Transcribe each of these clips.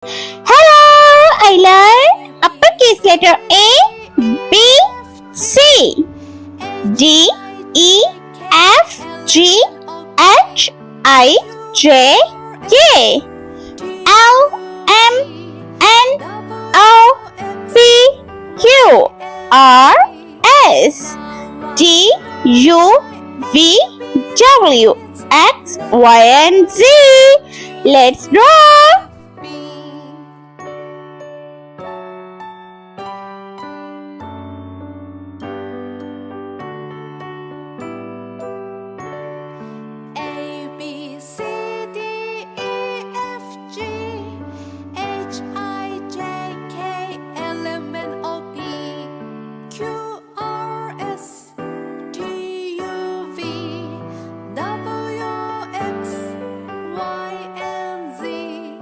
Hello, I learned uppercase letter A, B, C, D, E, F, G, H, I, J, K, L, M, N, O, P, Q, R, S, T, U, V, W, X, Y, and Z. Let's draw. A, B, C, D, E, F, G, H, I, J, K, L, M, N, O, P, Q, R, S, T, U, V, W, X, Y, and Z.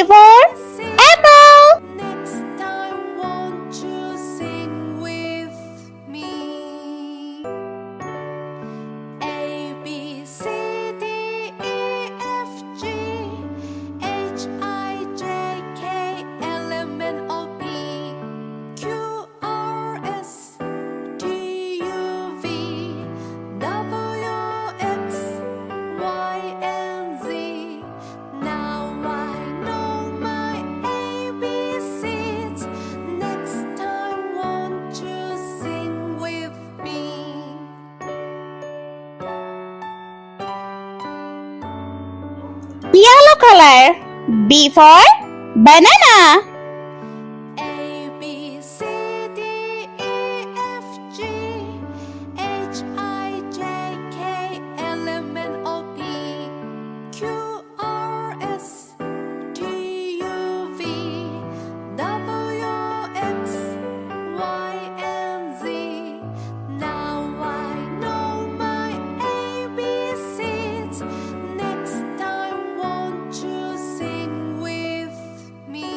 A for apple. Next time, won't you sing with me? A, B, C, D, E, F, G, H, I, J, K, L, M, N, O, P, Q, R, S, T, U, V, W, X, Y, and Z. Now I know my ABCs. Next time, won't you sing with me? Yellow color. B for banana. A, B, C, D, E, F, G, H, I, J, K, L, M, N, O, P, Q, R, S, T, U, V, W, X, Y, and Z. Now I know my ABCs. Next time, won't you sing with me?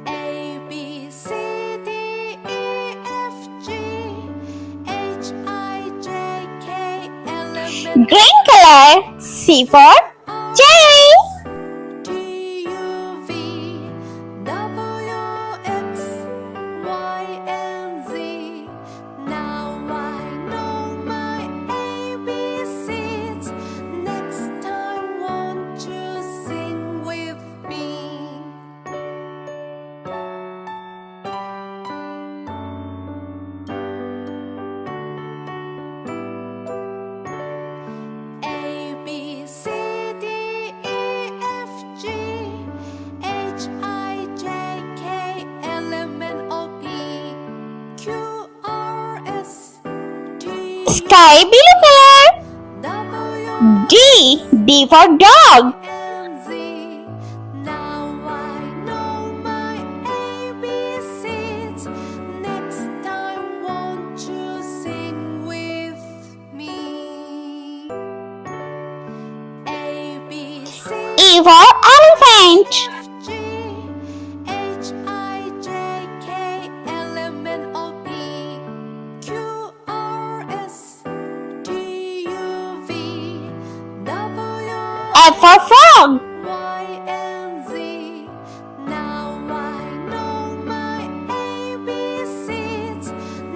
A, B, C, D, E, F, G, H, I, J, K, L, M, N, Green color. C for cherry. T, U, V, W, X, Y, and Z. Now I know my ABCs. Next time, won't you sing with me? A, B, C, D, E, F, G, H, I, J, K, L, M, N, O, P, Q, R, S, T, Sky blue color. W, D. D for dog. and Z. Now I know my ABCs. Next time, won't you sing with me? A, B, C, E for elephant. F, G, H, I, J, K, L, M, N, O, P, Q, R, S, T, U, V, W, F for frog. Y, and Z. Now I know my ABCs.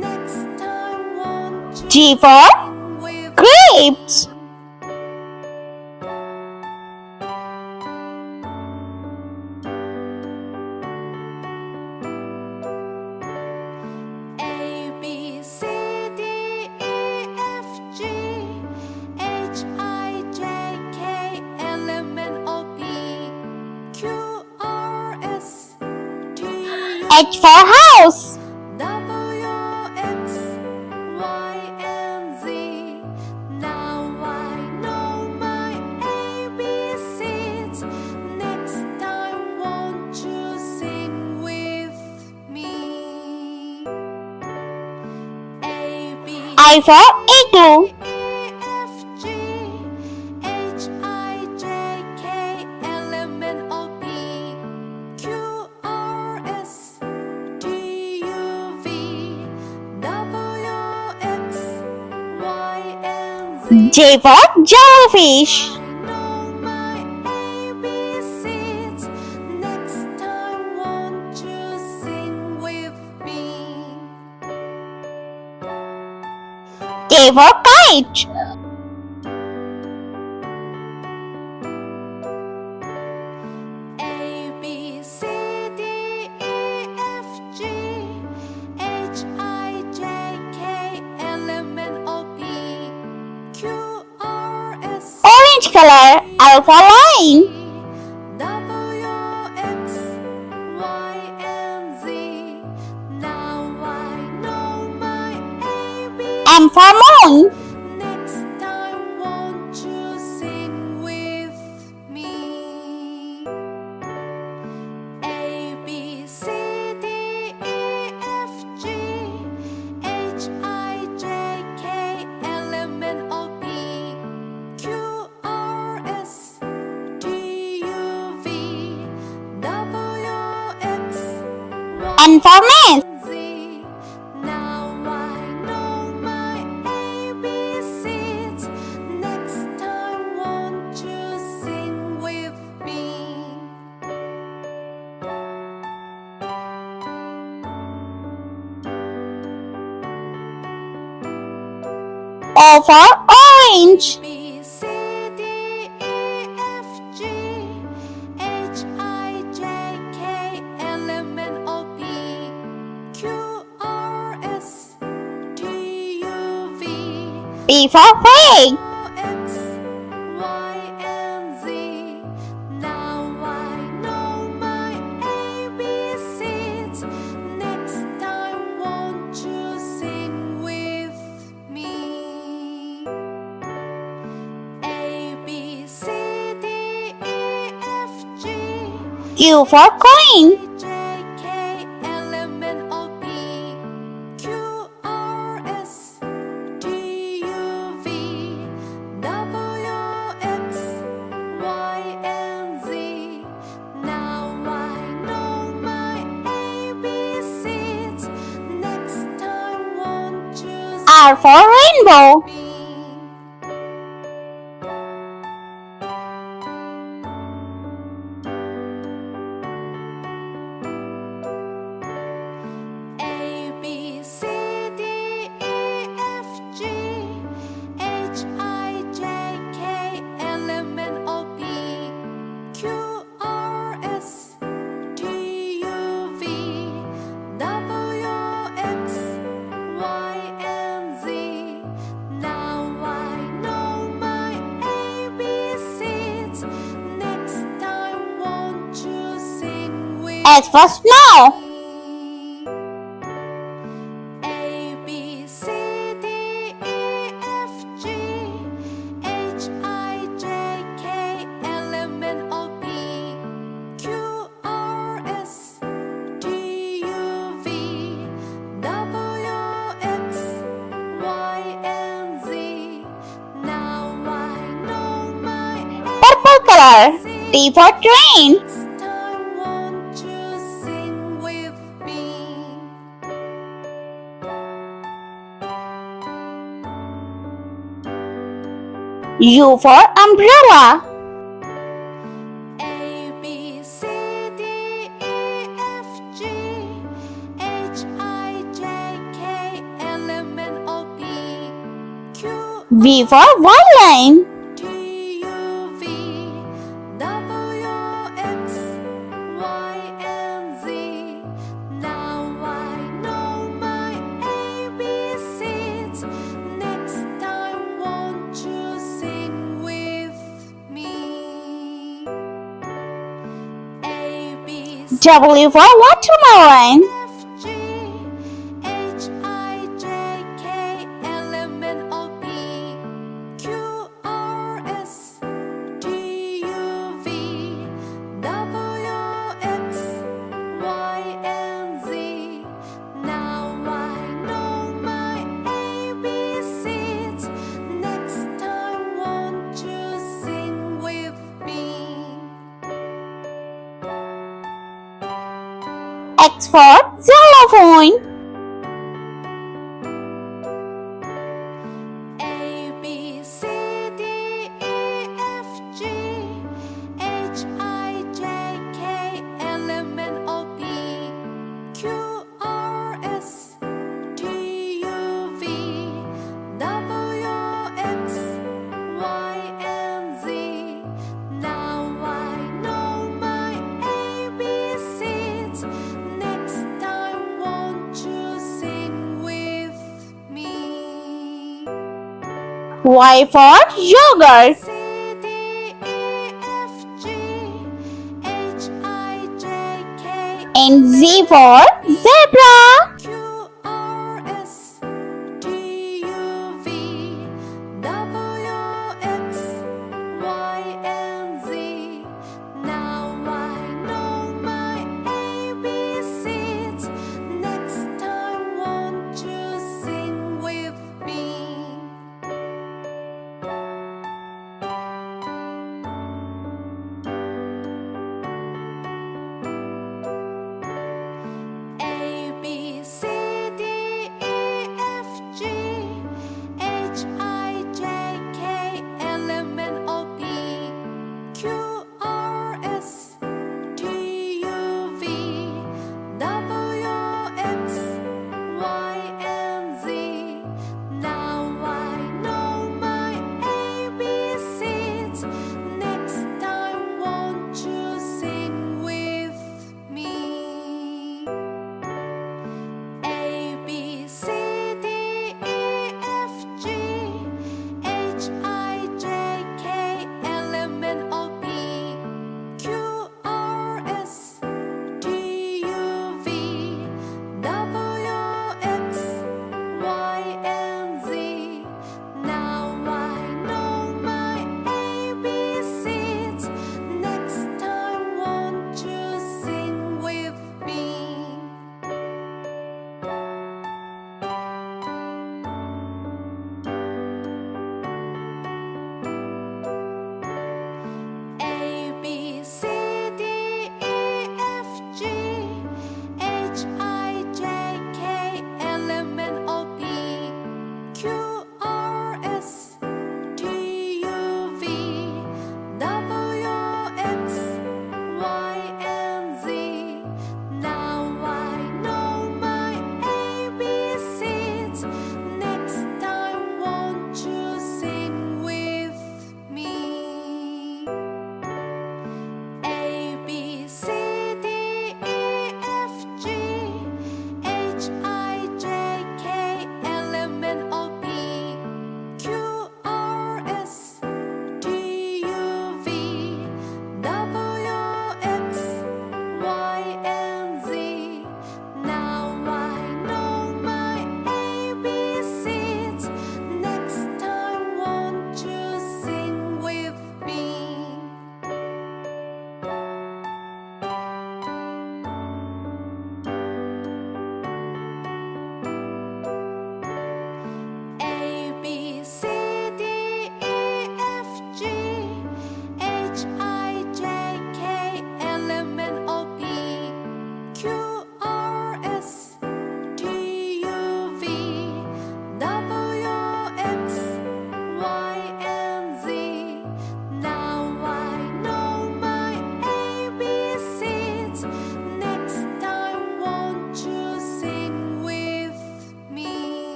Next time, won't you G for sing with grapes. A, B, C, D, E, F, G, H, I, J, K, L, M, N, O, P, Q, R, S, T, U, H for house. W, X, Y, and Z. Now I know my ABCs. Next time, won't you sing with me? A, B, I for igloo. E, F, G, H, I, J, K, L, M, N, O, P, Q, R, S, T, U, V, W, X, Y, and Z. J for jellyfish. I know my ABCs. Next time, won't you sing with me? K for kite. A, B, C, D, E, F, G, H, I, J, K, L, M, N, O, P, Q, R, S, Orange color. Alpha line. W, X, Y, and Z. Now I know my ABCs. M for moon. Next time, won't you sing with me? A, B, C, D, E, F, G, H, I, J, K, L, M, N, O, P, Q, R, S, T, N for miss. Z. Now I know my ABCs. Next time, won't you sing with me? O for orange. B, C, D, E, F, G, H, I, J, K, L, M, N, O, P, Q, R, S, T, U, V, P for pig. X, Y, and Z. Now I know my ABCs. Next time, won't you sing with me? A, B, C, D, E, F, G, Q for queen. J, K, L, M, N, O, P, Q, R, S, T, U, V, W, X, Y, and Z. Now I know my ABCs. Next time, won't you R for rainbow. sing me? A, B, C, D, E, F, G, H, I, J, K, L, M, N, O, P, Q, R, S, T, U, V, W, X, Y, and Z. Now I know my ABCs. Next time, won't you sing with S for snow. me? A, B, C, D, E, F, G, H, I, J, K, L, M, N, O, P, Q, R, S, T, U, V, W, X, Y, and Z. Now I know my Purple color. T for train. Next time, won't you sing with me? U for umbrella. A, B, C, D, E, F, G, H, I, J, K, L, M, N, O, P, Q, V for violin. T, U, V, W, X, Y, and Z. Now I know my ABCs. Next time, won't you sing with me? A, B, C, W for watermelon. F, G, H, I, J, K, L, M, N, O, P, Q, R, S, T, U, V, W, X, Y, and Z. Now I know my ABCs. Next time, won't you sing with me? X for xylophone. A, B, C, D, E, F, G, H, I, J, K, L, M, N, O, P, Q, R, S, T, U, V, W, X, Y, and Z. Now I know my ABCs. Next time, won't you sing with me? Y for yogurt. C, D, E, F, G, H, I, J, K, And Z for zebra. Q, R, S, T, U, V, W, X, Y, and Z. Now I know my ABCs. Next time, won't you sing with me? A,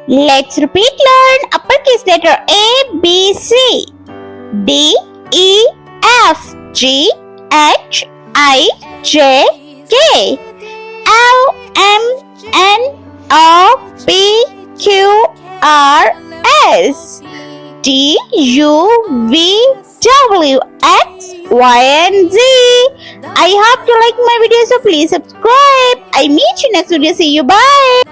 Let's learn uppercase letter A, B, C, D, E, F, G, H, I, J, K, L, M, N, O, P, Q, R, S, T, U, V, W, X, Y, and Z. I hope you like my video, so please subscribe. I meet you next video. See you. Bye.